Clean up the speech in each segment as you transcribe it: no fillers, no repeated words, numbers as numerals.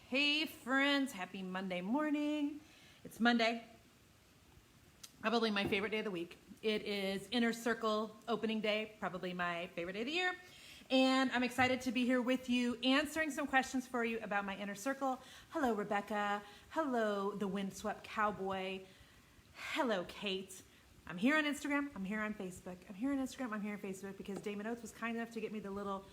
Hey friends, happy Monday morning. It's Monday, probably my favorite day of the week. It is Inner Circle opening day, probably my favorite day of the year. And I'm excited to be here with you, answering some questions for you about my Inner Circle. Hello, Rebecca. Hello, the Windswept Cowboy. Hello, Kate. I'm here on Instagram. I'm here on Facebook. I'm here on Instagram. I'm here on Facebook because Damon Oates was kind enough to get me the little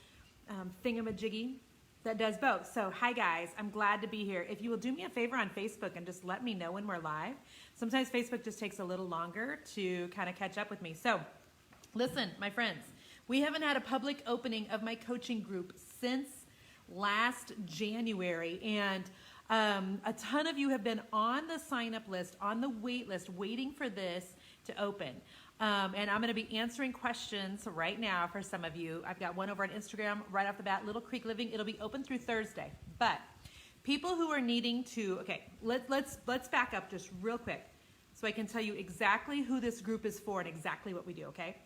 thingamajiggy that does both. So hi guys, I'm glad to be here. If you will do me a favor on Facebook and just let me know when we're live. Sometimes Facebook just takes a little longer to kind of catch up with me. So listen, my friends, we haven't had a public opening of my coaching group since last January. And a ton of you have been on the sign up list, on the wait list, waiting for this to open. And I'm going to be answering questions right now for some of you. I've got one over on Instagram right off the bat, Little Creek Living. It'll be open through Thursday. But people who are needing to, okay, let's back up just real quick so I can tell you exactly who this group is for and exactly what we do, okay?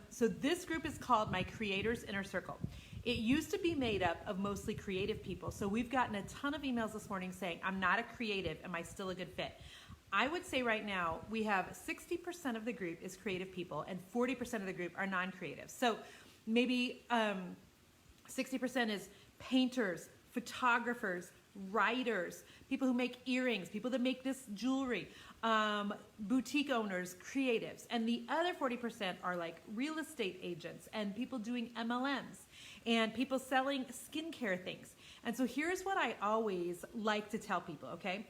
So this group is called My Creators Inner Circle. It used to be made up of mostly creative people. So we've gotten a ton of emails this morning saying, I'm not a creative. Am I still a good fit? I would say right now we have 60% of the group is creative people and 40% of the group are non-creative. So maybe 60% is painters, photographers, writers, people who make earrings, people that make this jewelry, boutique owners, creatives. And the other 40% are like real estate agents and people doing MLMs and people selling skincare things. And so here's what I always like to tell people, okay?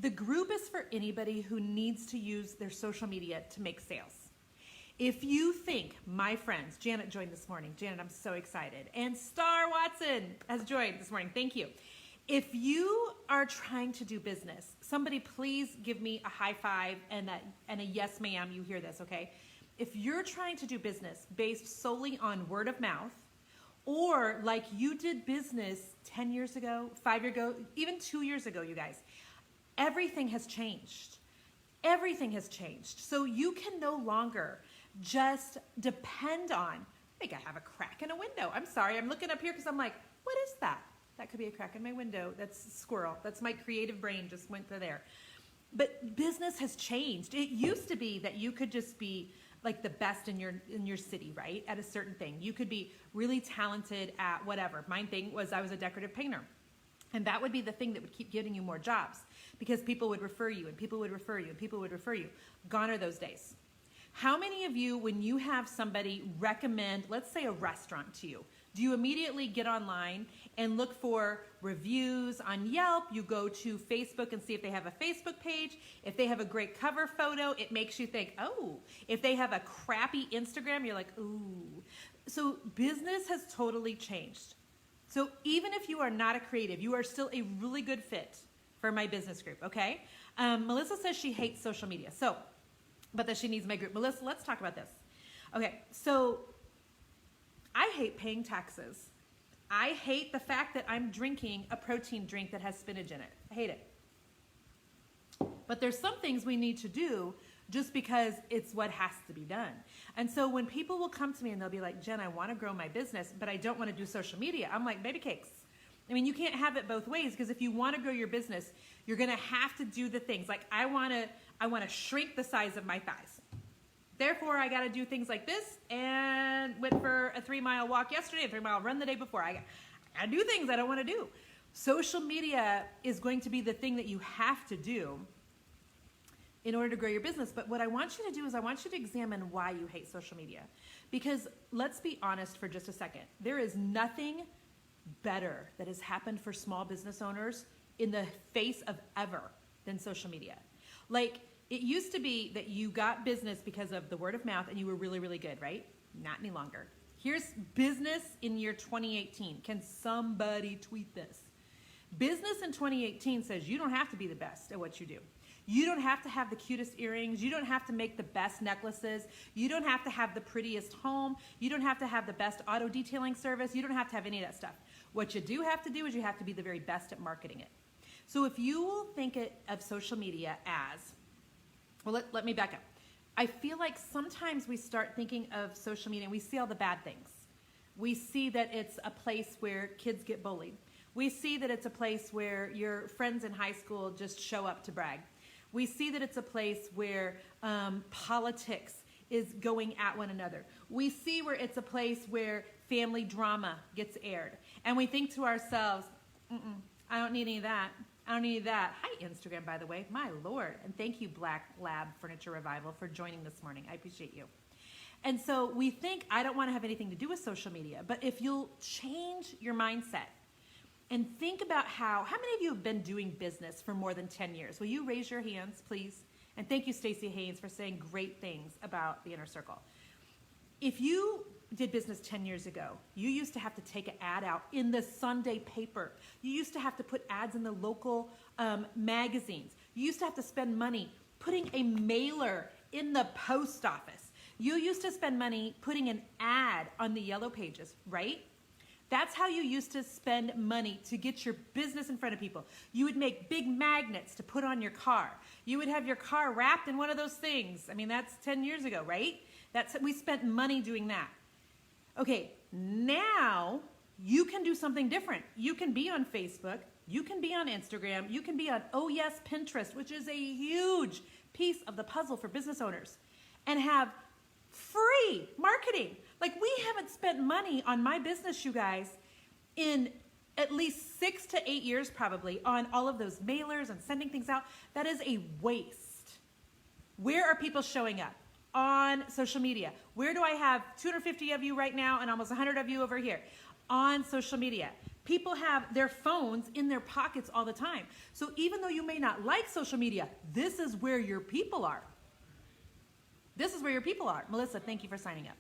The group is for anybody who needs to use their social media to make sales. If you think, my friends, Janet joined this morning. Janet, I'm so excited. And Star Watson has joined this morning. Thank you. If you are trying to do business, somebody please give me a high five and a yes ma'am, you hear this, okay? If you're trying to do business based solely on word of mouth, or like you did business 10 years ago, 5 years ago, even 2 years ago, you guys, everything has changed. Everything has changed. So you can no longer just depend on, I think I have a crack in a window. I'm sorry, I'm looking up here because I'm like, what is that? That could be a crack in my window. That's a squirrel. That's my creative brain just went to there. But business has changed. It used to be that you could just be like the best in your city, right? At a certain thing. You could be really talented at whatever. My thing was I was a decorative painter. And that would be the thing that would keep getting you more jobs because people would refer you and people would refer you and people would refer you. Gone are those days. How many of you, when you have somebody recommend, let's say a restaurant to you, do you immediately get online and look for reviews on Yelp? You go to Facebook and see if they have a Facebook page. If they have a great cover photo, it makes you think, oh. If they have a crappy Instagram, you're like, ooh. So business has totally changed. So even if you are not a creative, you are still a really good fit for my business group, okay? Melissa says she hates social media, but that she needs my group. Melissa, let's talk about this. Okay, so I hate paying taxes. I hate the fact that I'm drinking a protein drink that has spinach in it. I hate it. But there's some things we need to do just because it's what has to be done. And so when people will come to me and they'll be like, Jen, I want to grow my business, but I don't want to do social media. I'm like, baby cakes. I mean, you can't have it both ways because if you want to grow your business, you're going to have to do the things. Like I want to shrink the size of my thighs. Therefore, I got to do things like this and went for a 3-mile walk yesterday, a 3-mile run the day before. I got to do things I don't want to do. Social media is going to be the thing that you have to do in order to grow your business. But what I want you to do is I want you to examine why you hate social media. Because let's be honest for just a second. There is nothing better that has happened for small business owners in the face of ever than social media. Like it used to be that you got business because of the word of mouth and you were really, really good, right? Not any longer. Here's business in year 2018. Can somebody tweet this? Business in 2018 says you don't have to be the best at what you do. You don't have to have the cutest earrings. You don't have to make the best necklaces. You don't have to have the prettiest home. You don't have to have the best auto detailing service. You don't have to have any of that stuff. What you do have to do is you have to be the very best at marketing it. So if you will think of social media as, well, let me back up. I feel like sometimes we start thinking of social media and we see all the bad things. We see that it's a place where kids get bullied. We see that it's a place where your friends in high school just show up to brag. We see that it's a place where politics is going at one another. We see where it's a place where family drama gets aired. And we think to ourselves, I don't need any of that. I don't need that. Hi, Instagram, by the way. My Lord. And thank you, Black Lab Furniture Revival, for joining this morning. I appreciate you. And so we think, I don't want to have anything to do with social media. But if you'll change your mindset and think about how many of you have been doing business for more than 10 years? Will you raise your hands, please? And thank you, Stacey Haynes, for saying great things about the Inner Circle. If you did business 10 years ago, you used to have to take an ad out in the Sunday paper. You used to have to put ads in the local magazines. You used to have to spend money putting a mailer in the post office. You used to spend money putting an ad on the yellow pages, right? That's how you used to spend money to get your business in front of people. You would make big magnets to put on your car. You would have your car wrapped in one of those things. I mean, that's 10 years ago, right? We spent money doing that. Okay, now you can do something different. You can be on Facebook. You can be on Instagram. You can be on, oh yes, Pinterest, which is a huge piece of the puzzle for business owners, and have free marketing. Like, we haven't spent money on my business, you guys, in at least 6 to 8 years probably, on all of those mailers and sending things out. That is a waste. Where are people showing up? On social media. Where do I have 250 of you right now and almost 100 of you over here? On social media. People have their phones in their pockets all the time. So even though you may not like social media, this is where your people are. This is where your people are. Melissa, thank you for signing up.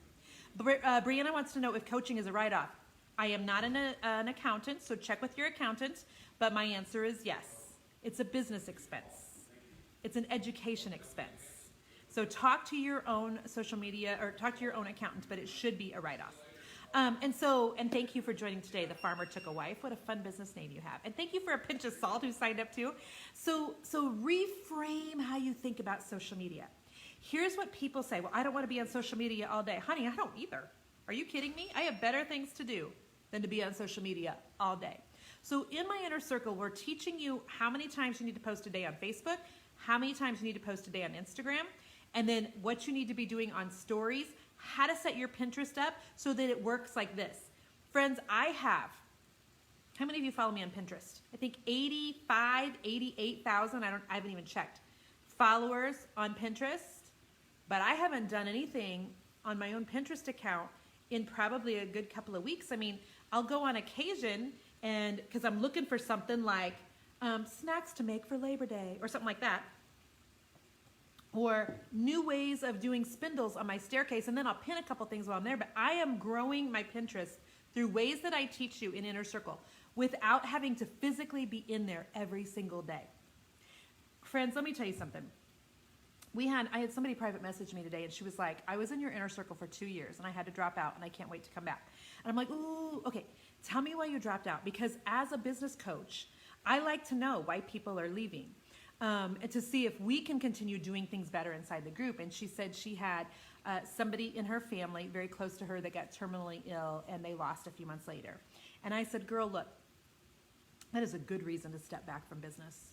Brianna wants to know if coaching is a write-off. I am not an accountant, so check with your accountant, but my answer is yes. It's a business expense. It's an education expense. So talk to your own social media, or talk to your own accountant, but it should be a write-off. And thank you for joining today. The Farmer Took a Wife. What a fun business name you have. And thank you for a pinch of salt who signed up too. So reframe how you think about social media. Here's what people say. Well, I don't want to be on social media all day. Honey, I don't either. Are you kidding me? I have better things to do than to be on social media all day. So in my Inner Circle, we're teaching you how many times you need to post a day on Facebook, how many times you need to post a day on Instagram, and then what you need to be doing on stories, how to set your Pinterest up so that it works like this. Friends, how many of you follow me on Pinterest? I think 88,000, I haven't even checked, followers on Pinterest. But I haven't done anything on my own Pinterest account in probably a good couple of weeks. I mean, I'll go on occasion, and because I'm looking for something like snacks to make for Labor Day or something like that, or new ways of doing spindles on my staircase, and then I'll pin a couple things while I'm there. But I am growing my Pinterest through ways that I teach you in Inner Circle without having to physically be in there every single day. Friends, let me tell you something. I had somebody private message me today, and she was like, I was in your Inner Circle for 2 years, and I had to drop out, and I can't wait to come back. And I'm like, ooh, okay, tell me why you dropped out. Because as a business coach, I like to know why people are leaving, and to see if we can continue doing things better inside the group. And she said she had somebody in her family very close to her that got terminally ill, and they lost a few months later. And I said, girl, look, that is a good reason to step back from business.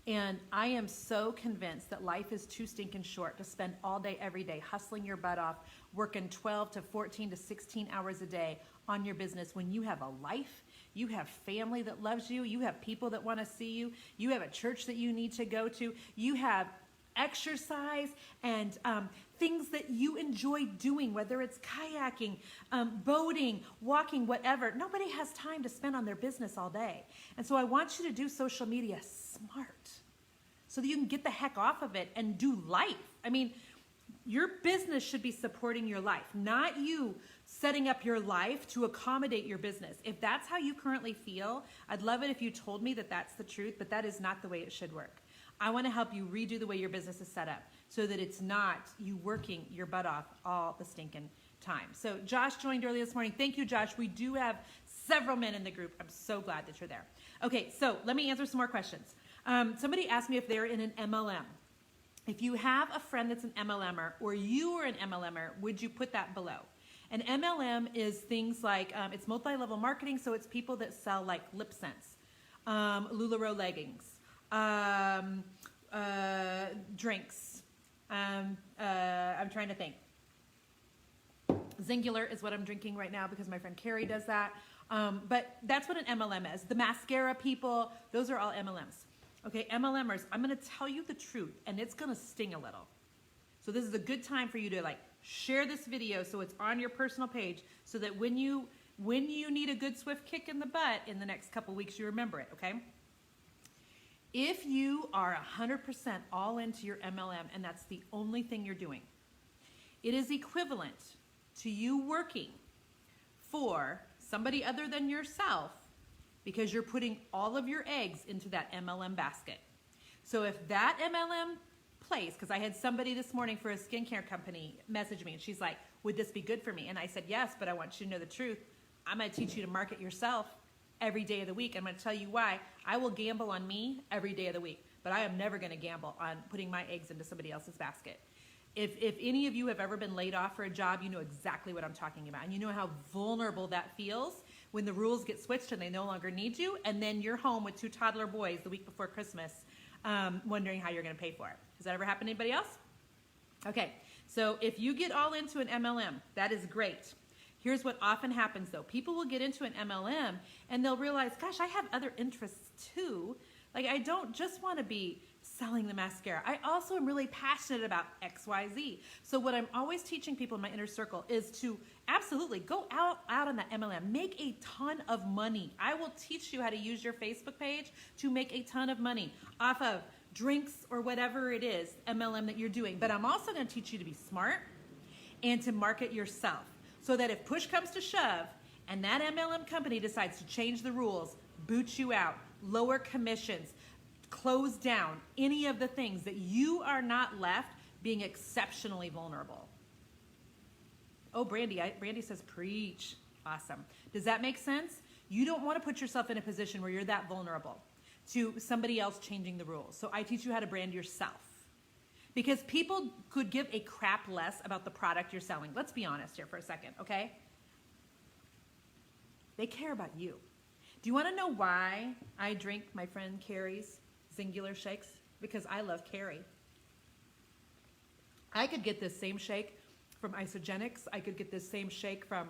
And I am so convinced that life is too stinking short to spend all day, every day, hustling your butt off, working 12 to 14 to 16 hours a day on your business when you have a life, you have family that loves you, you have people that want to see you, you have a church that you need to go to, you have exercise and things that you enjoy doing, whether it's kayaking, boating, walking, whatever. Nobody has time to spend on their business all day. And so I want you to do social media smart so that you can get the heck off of it and do life. I mean, your business should be supporting your life, not you setting up your life to accommodate your business. If that's how you currently feel, I'd love it if you told me that that's the truth, but that is not the way it should work. I want to help you redo the way your business is set up so that it's not you working your butt off all the stinking time. So Josh joined early this morning. Thank you, Josh. We do have several men in the group. I'm so glad that you're there. Okay, so let me answer some more questions. Somebody asked me if they're in an MLM. If you have a friend that's an MLMer or you are an MLMer, would you put that below? An MLM is things like, it's multi-level marketing, so it's people that sell like lip scents, LuLaRoe leggings, drinks. I'm trying to think. Zingular is what I'm drinking right now because my friend Carrie does that. But that's what an MLM is. The mascara people, those are all MLMs. Okay, MLMers, I'm going to tell you the truth, and it's going to sting a little. So this is a good time for you to like share this video so it's on your personal page so that when you need a good swift kick in the butt in the next couple weeks, you remember it, okay? If you are 100% all into your MLM and that's the only thing you're doing, it is equivalent to you working for somebody other than yourself because you're putting all of your eggs into that MLM basket. So if that MLM place, because I had somebody this morning for a skincare company message me and she's like, would this be good for me? And I said, yes, but I want you to know the truth. I'm going to teach you to market yourself every day of the week. I'm going to tell you why. I will gamble on me every day of the week, but I am never going to gamble on putting my eggs into somebody else's basket. If any of you have ever been laid off for a job, you know exactly what I'm talking about. And you know how vulnerable that feels when the rules get switched and they no longer need you. And then you're home with 2 toddler boys the week before Christmas, wondering how you're going to pay for it. Has that ever happened to anybody else? Okay, so if you get all into an MLM, that is great. Here's what often happens though. People will get into an MLM and they'll realize, gosh, I have other interests too. Like I don't just want to be selling the mascara. I also am really passionate about XYZ. So what I'm always teaching people in my inner circle is to absolutely go out on that MLM. Make a ton of money. I will teach you how to use your Facebook page to make a ton of money off of drinks or whatever it is, MLM that you're doing. But I'm also going to teach you to be smart and to market yourself so that if push comes to shove and that MLM company decides to change the rules, boot you out, lower commissions, close down any of the things, that you are not left being exceptionally vulnerable. Oh, Brandy says preach. Awesome. Does that make sense? You don't want to put yourself in a position where you're that vulnerable to somebody else changing the rules. So I teach you how to brand yourself. Because people could give a crap less about the product you're selling. Let's be honest here for a second, okay? They care about you. Do you want to know why I drink my friend Carrie's Zingular shakes? Because I love Carrie. I could get this same shake from Isogenics. I could get this same shake from,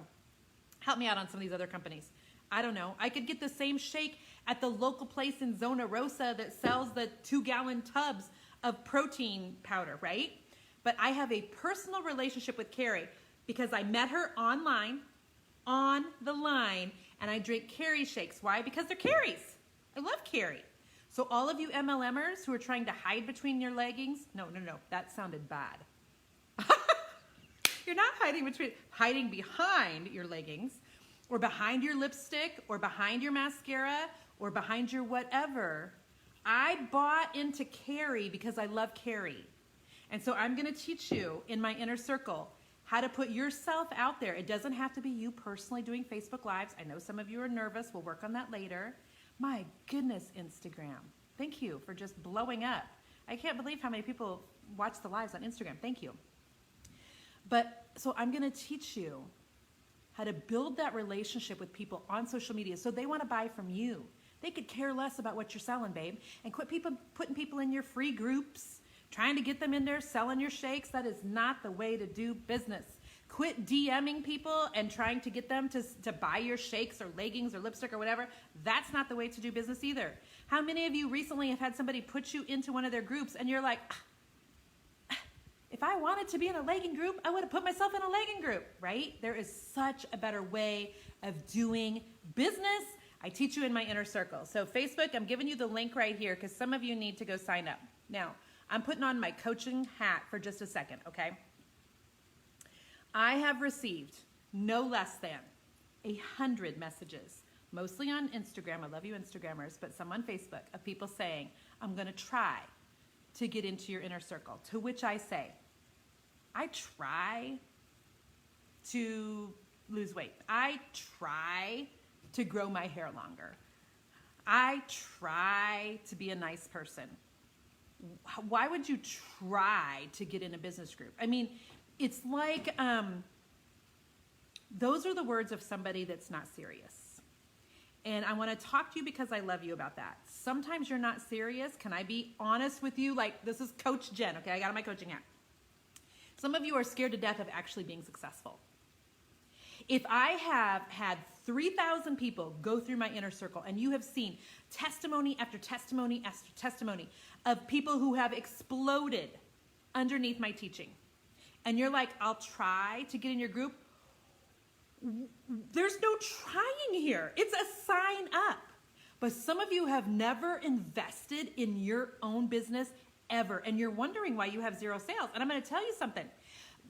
help me out on some of these other companies. I don't know. I could get the same shake at the local place in Zona Rosa that sells the 2-gallon tubs of protein powder, right? But I have a personal relationship with Carrie because I met her online, on the line, and I drink Carrie shakes. Why? Because they're Carrie's. I love Carrie. So all of you MLMers who are trying to hide between your leggings, no, that sounded bad. You're not hiding behind your leggings or behind your lipstick or behind your mascara or behind your whatever. I bought into Carrie because I love Carrie. And so I'm going to teach you in my inner circle how to put yourself out there. It doesn't have to be you personally doing Facebook Lives. I know some of you are nervous. We'll work on that later. My goodness, Instagram. Thank you for just blowing up. I can't believe how many people watch the lives on Instagram. Thank you. But so I'm going to teach you how to build that relationship with people on social media so they want to buy from you. They could care less about what you're selling, babe. And quit putting people in your free groups, trying to get them in there selling your shakes. That is not the way to do business. Quit DMing people and trying to get them to buy your shakes or leggings or lipstick or whatever. That's not the way to do business either. How many of you recently have had somebody put you into one of their groups and you're like, if I wanted to be in a legging group, I would have put myself in a legging group, right? There is such a better way of doing business. I teach you in my inner circle. So Facebook, I'm giving you the link right here because some of you need to go sign up. Now, I'm putting on my coaching hat for just a second, okay? I have received no less than 100 messages, mostly on Instagram. I love you Instagrammers, but some on Facebook, of people saying, I'm going to try to get into your inner circle. To which I say, I try to lose weight. I try to grow my hair longer. I try to be a nice person. Why would you try to get in a business group? I mean, it's like Those are the words of somebody that's not serious. And I want to talk to you because I love you about that. Sometimes you're not serious. Can I be honest with you? Like, this is Coach Jen, okay? I got on my coaching hat. Some of you are scared to death of actually being successful. If I have had 3,000 people go through my inner circle and you have seen testimony after testimony after testimony of people who have exploded underneath my teaching, and you're like, I'll try to get in your group, there's no trying here. It's a sign up. But some of you have never invested in your own business ever, and you're wondering why you have zero sales. And I'm going to tell you something.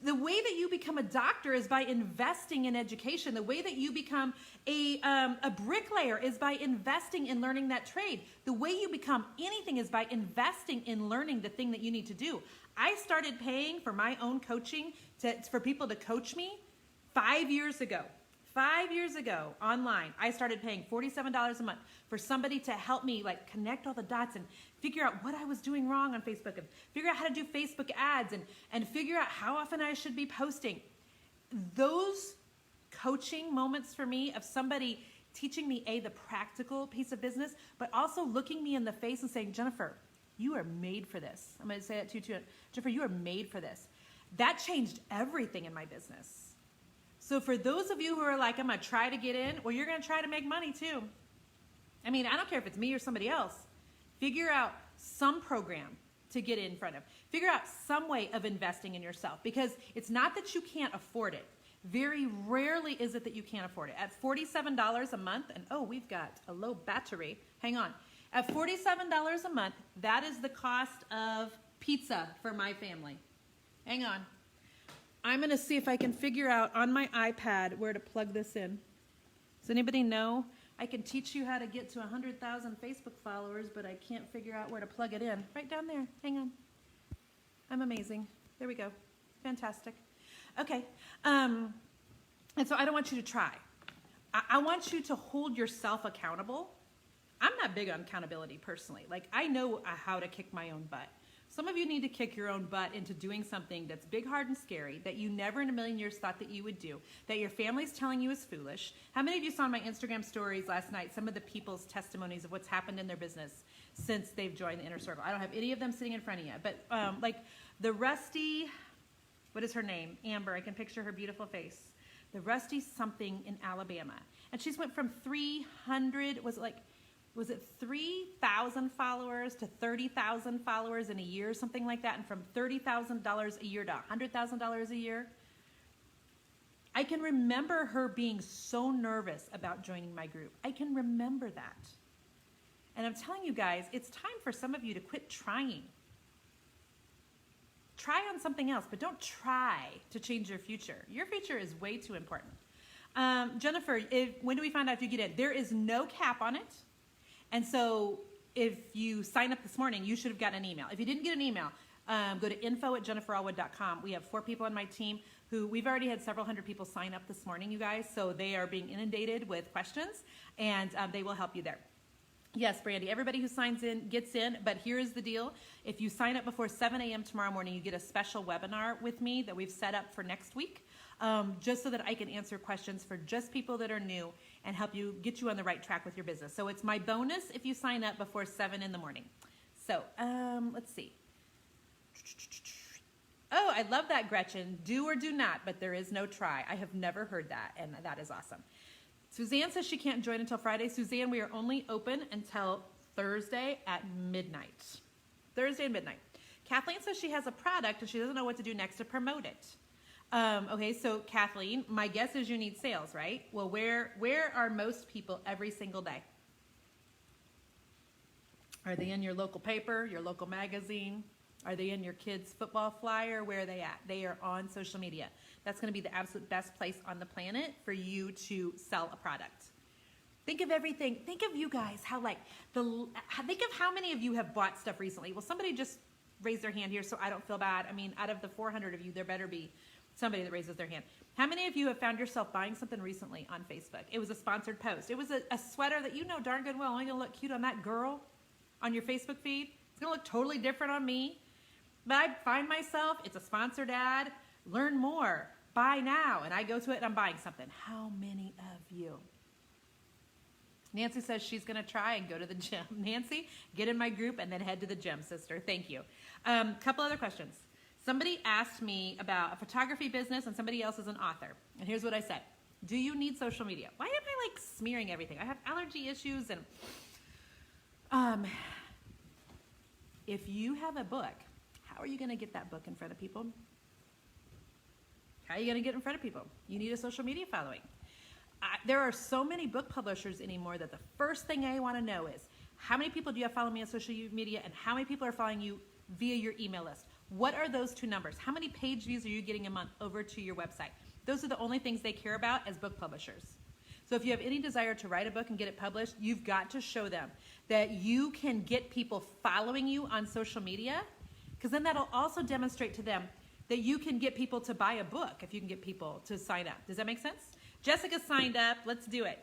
The way that you become a doctor is by investing in education. The way that you become a bricklayer is by investing in learning that trade. The way you become anything is by investing in learning the thing that you need to do. I started paying for my own coaching for people to coach me 5 years ago. 5 years ago, online, I started paying $47 a month for somebody to help me like connect all the dots and figure out what I was doing wrong on Facebook and figure out how to do Facebook ads and figure out how often I should be posting. Those coaching moments for me of somebody teaching me the practical piece of business, but also looking me in the face and saying, Jennifer, you are made for this. I'm going to say that to you too. Jennifer, you are made for this. That changed everything in my business. So for those of you who are like, I'm going to try to get in, well, you're going to try to make money too. I mean, I don't care if it's me or somebody else. Figure out some program to get in front of. Figure out some way of investing in yourself, because it's not that you can't afford it. Very rarely is it that you can't afford it. At $47 a month, and oh, we've got a low battery. Hang on. At $47 a month, that is the cost of pizza for my family. Hang on. I'm going to see if I can figure out on my iPad where to plug this in. Does anybody know? I can teach you how to get to 100,000 Facebook followers, but I can't figure out where to plug it in. Right down there. Hang on. I'm amazing. There we go. Fantastic. Okay. And so I don't want you to try. I want you to hold yourself accountable. I'm not big on accountability personally. Like, I know how to kick my own butt. Some of you need to kick your own butt into doing something that's big, hard, and scary that you never in a million years thought that you would do, that your family's telling you is foolish. How many of you saw on my Instagram stories last night some of the people's testimonies of what's happened in their business since they've joined the Inner Circle? I don't have any of them sitting in front of you, but like the Rusty, what is her name? Amber, I can picture her beautiful face. The Rusty something in Alabama. And she's went from 300, was it 3,000 followers to 30,000 followers in a year, something like that, and from $30,000 a year to $100,000 a year. I can remember her being so nervous about joining my group. I can remember that. And I'm telling you guys, it's time for some of you to quit trying. Try on something else, but don't try to change your future. Your future is way too important. Jennifer, when do we find out if you get in? There is no cap on it. And so if you sign up this morning, you should have gotten an email. If you didn't get an email, go to info@jenniferallwood.com. We have 4 people on my team who we've already had several hundred people sign up this morning, you guys. So they are being inundated with questions, and they will help you there. Yes, Brandy, everybody who signs in gets in, but here is the deal. If you sign up before 7 a.m. tomorrow morning, you get a special webinar with me that we've set up for next week, just so that I can answer questions for just people that are new and help you get you on the right track with your business. So it's my bonus if you sign up before 7 in the morning. So let's see. Oh, I love that, Gretchen. Do or do not, but there is no try. I have never heard that, and that is awesome. Suzanne says she can't join until Friday. Suzanne, we are only open until Thursday at midnight. Thursday at midnight. Kathleen says she has a product and she doesn't know what to do next to promote it. Okay, so Kathleen, my guess is you need sales, right? Well, where are most people every single day? Are they in your local paper, your local magazine? Are they in your kids' football flyer? Where are they at? They are on social media. That's going to be the absolute best place on the planet for you to sell a product. Think of everything. Think of you guys, think of how many of you have bought stuff recently. Well, somebody just raised their hand here so I don't feel bad. I mean, out of the 400 of you, there better be somebody that raises their hand. How many of you have found yourself buying something recently on Facebook? It was a sponsored post. It was a sweater that you know darn good well only going to look cute on that girl on your Facebook feed. It's going to look totally different on me. But I find myself, it's a sponsored ad. Learn more. buy now. And I go to it and I'm buying something. How many of you? Nancy says she's going to try and go to the gym. Nancy, get in my group and then head to the gym, sister. Thank you. Couple other questions. Somebody asked me about a photography business and somebody else is an author. And here's what I said. Do you need social media? Why am I like smearing everything? I have allergy issues and if you have a book, how are you going to get that book in front of people? How are you going to get in front of people? You need a social media following. There are so many book publishers anymore that the first thing I want to know is how many people do you have following me on social media and how many people are following you via your email list? What are those two numbers? How many page views are you getting a month over to your website? Those are the only things they care about as book publishers. So if you have any desire to write a book and get it published, you've got to show them that you can get people following you on social media, because then that'll also demonstrate to them that you can get people to buy a book if you can get people to sign up. Does that make sense? Jessica signed up. Let's do it.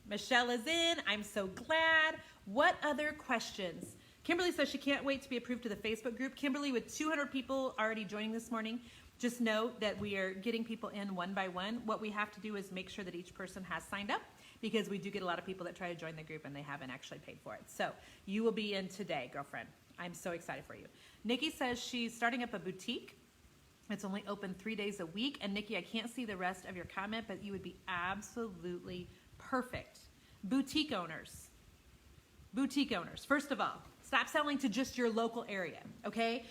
Michelle is in. I'm so glad. What other questions? Kimberly says she can't wait to be approved to the Facebook group. Kimberly, with 200 people already joining this morning, just know that we are getting people in one by one. What we have to do is make sure that each person has signed up, because we do get a lot of people that try to join the group and they haven't actually paid for it. So you will be in today, girlfriend. I'm so excited for you. Nikki says she's starting up a boutique. It's only open 3 days a week. And Nikki, I can't see the rest of your comment, but you would be absolutely perfect. Boutique owners. Boutique owners. First of all, stop selling to just your local area, okay?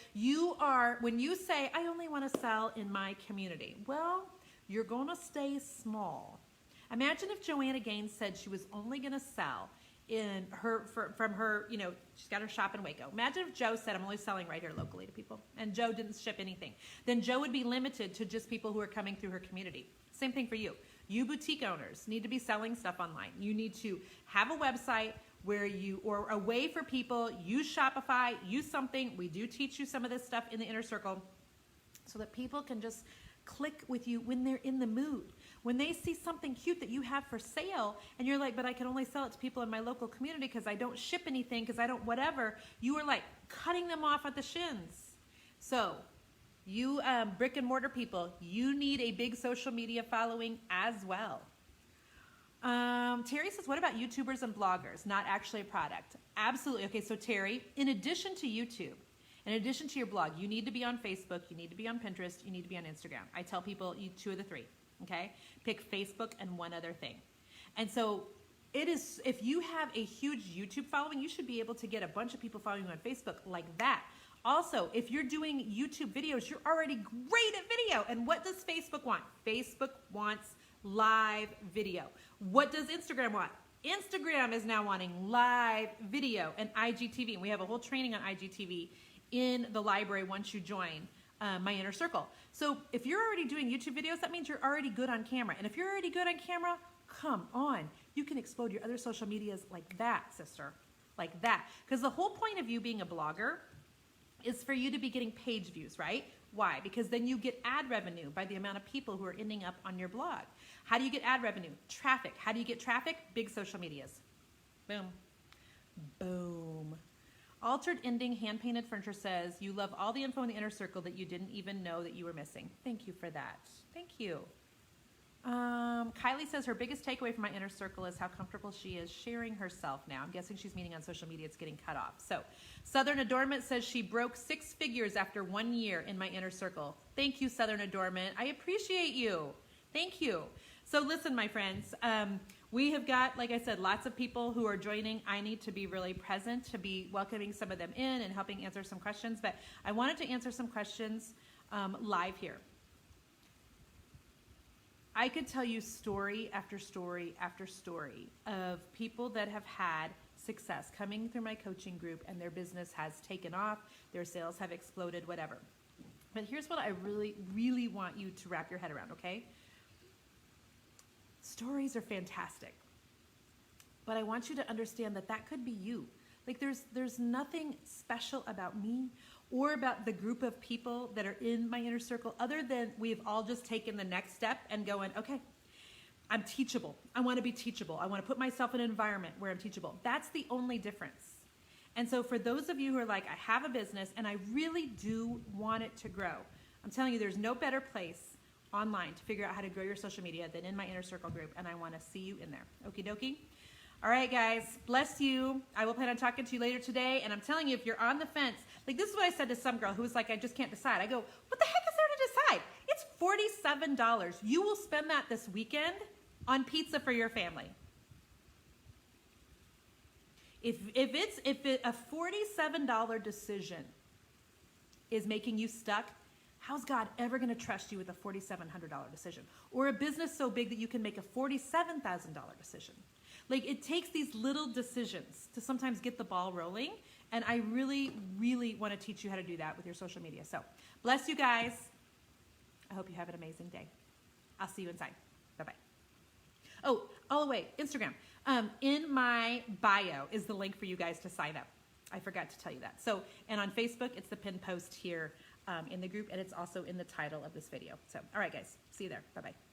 When you say, I only want to sell in my community, well, you're going to stay small. Imagine if Joanna Gaines said she was only going to sell from her, she's got her shop in Waco. Imagine if Joe said, I'm only selling right here locally to people, and Joe didn't ship anything. Then Joe would be limited to just people who are coming through her community. Same thing for you. You boutique owners need to be selling stuff online. You need to have a website or a way for people, use Shopify, use something. We do teach you some of this stuff in the Inner Circle so that people can just click with you when they're in the mood. When they see something cute that you have for sale and you're like, but I can only sell it to people in my local community because I don't ship anything, because I don't whatever, you are like cutting them off at the shins. So you brick and mortar people, you need a big social media following as well. Terry says, what about YouTubers and bloggers? Not actually a product. Absolutely. Okay, so Terry, in addition to YouTube, in addition to your blog, you need to be on Facebook, you need to be on Pinterest, you need to be on Instagram. I tell people two of the three, okay? Pick Facebook and one other thing. And so if you have a huge YouTube following, you should be able to get a bunch of people following you on Facebook like that. Also, if you're doing YouTube videos, you're already great at video. And what does Facebook want? Facebook wants live video. What does Instagram want? Instagram is now wanting live video and IGTV. And we have a whole training on IGTV in the library once you join my Inner Circle. So if you're already doing YouTube videos, that means you're already good on camera. And if you're already good on camera, come on. You can explode your other social medias like that, sister. Like that. Because the whole point of you being a blogger is for you to be getting page views, right? Why? Because then you get ad revenue by the amount of people who are ending up on your blog. How do you get ad revenue? Traffic. How do you get traffic? Big social medias. Boom. Boom. Altered Ending Hand-Painted Furniture says, you love all the info in the Inner Circle that you didn't even know that you were missing. Thank you for that. Thank you. Kylie says her biggest takeaway from my Inner Circle is how comfortable she is sharing herself now. I'm guessing she's meaning on social media. It's getting cut off. So Southern Adornment says she broke 6 figures after 1 year in my Inner Circle. Thank you, Southern Adornment. I appreciate you. Thank you. So listen, my friends, we have got, like I said, lots of people who are joining. I need to be really present to be welcoming some of them in and helping answer some questions. But I wanted to answer some questions live here. I could tell you story after story after story of people that have had success coming through my coaching group and their business has taken off, their sales have exploded, whatever. But here's what I really, really want you to wrap your head around, okay? Stories are fantastic, but I want you to understand that that could be you. Like there's nothing special about me or about the group of people that are in my Inner Circle other than we've all just taken the next step and going, okay, I'm teachable. I want to be teachable. I want to put myself in an environment where I'm teachable. That's the only difference. And so for those of you who are like, I have a business and I really do want it to grow, I'm telling you, there's no better place online to figure out how to grow your social media than in my Inner Circle group, and I want to see you in there. Okie dokie. All right, guys, bless you. I will plan on talking to you later today, and I'm telling you, if you're on the fence, like this is what I said to some girl who was like, I just can't decide. I go, what the heck is there to decide? It's $47. You will spend that this weekend on pizza for your family. If a $47 decision is making you stuck, how's God ever going to trust you with a $4,700 decision? Or a business so big that you can make a $47,000 decision? Like, it takes these little decisions to sometimes get the ball rolling, and I really, really want to teach you how to do that with your social media. So, bless you guys. I hope you have an amazing day. I'll see you inside. Bye-bye. Oh, all the way, Instagram. In my bio is the link for you guys to sign up. I forgot to tell you that. So, and on Facebook, it's the pinned post here in the group, and it's also in the title of this video. So, all right, guys, see you there. Bye-bye.